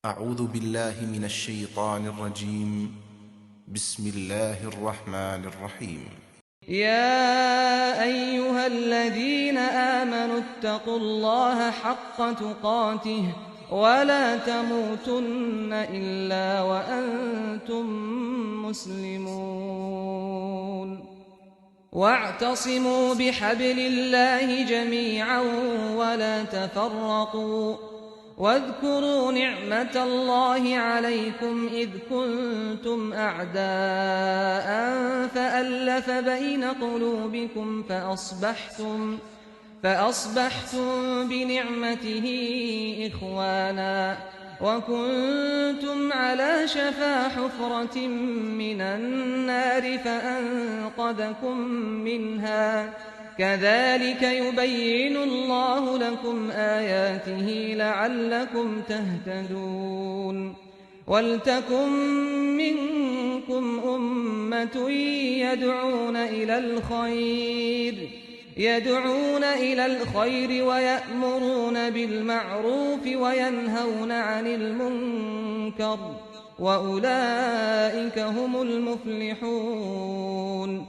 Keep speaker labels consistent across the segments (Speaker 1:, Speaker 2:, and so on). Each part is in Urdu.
Speaker 1: أعوذ بالله من الشيطان الرجيم. بسم الله الرحمن الرحيم.
Speaker 2: يا أيها الذين آمنوا اتقوا الله حق تقاته ولا تموتن إلا وأنتم مسلمون واعتصموا بحبل الله جميعا ولا تفرقوا واذكروا نعمة الله عليكم إذ كنتم أعداء فألف بين قلوبكم فأصبحتم بنعمته إخوانا وكنتم على شفا حفرة من النار فأنقذكم منها كذلك يبين الله لكم آياته لعلكم تهتدون ولتكن منكم أمة يدعون إلى الخير ويأمرون بالمعروف وينهون عن المنكر وأولئك هم المفلحون۔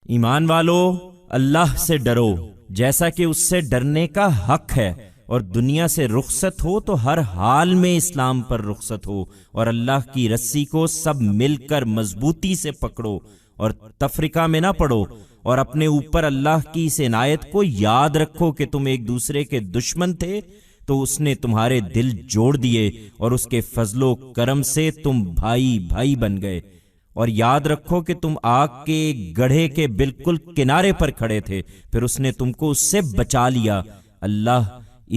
Speaker 3: ایمان والو، اللہ سے ڈرو جیسا کہ اس سے ڈرنے کا حق ہے، اور دنیا سے رخصت ہو تو ہر حال میں اسلام پر رخصت ہو، اور اللہ کی رسی کو سب مل کر مضبوطی سے پکڑو اور تفرقہ میں نہ پڑو، اور اپنے اوپر اللہ کی اس عنایت کو یاد رکھو کہ تم ایک دوسرے کے دشمن تھے تو اس نے تمہارے دل جوڑ دیے، اور اس کے فضل و کرم سے تم بھائی بھائی بن گئے۔ اور یاد رکھو کہ تم آگ کے گڑھے کے بالکل کنارے پر کھڑے تھے، پھر اس نے تم کو اس سے بچا لیا۔ اللہ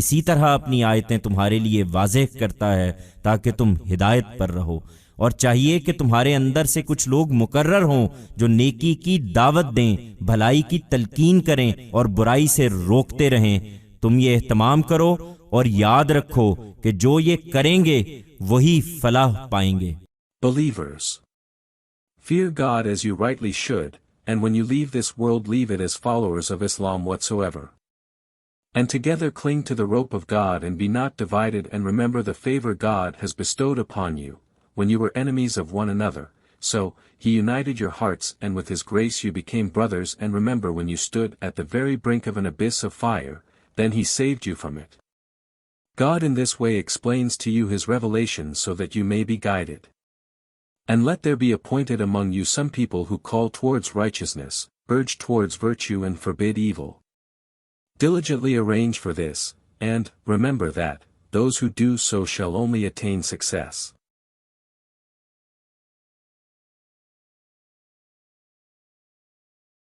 Speaker 3: اسی طرح اپنی آیتیں تمہارے لیے واضح کرتا ہے تاکہ تم ہدایت پر رہو، اور چاہیے کہ تمہارے اندر سے کچھ لوگ مقرر ہوں جو نیکی کی دعوت دیں، بھلائی کی تلقین کریں اور برائی سے روکتے رہیں۔ تم یہ اہتمام کرو اور یاد رکھو کہ جو یہ کریں گے وہی فلاح پائیں گے۔
Speaker 4: Believers, fear God as you rightly should, and when you leave this world leave it as followers of Islam whatsoever. And together cling to the rope of God and be not divided, and remember the favor God has bestowed upon you, when you were enemies of one another, so He united your hearts and with His grace you became brothers, and remember when you stood at the very brink of an abyss of fire, then He saved you from it. God in this way explains to you His revelation so that you may be guided. And let there be appointed among you some people who call towards righteousness, urge towards virtue and forbid evil. Diligently arrange for this, and remember that those who do so shall only attain success.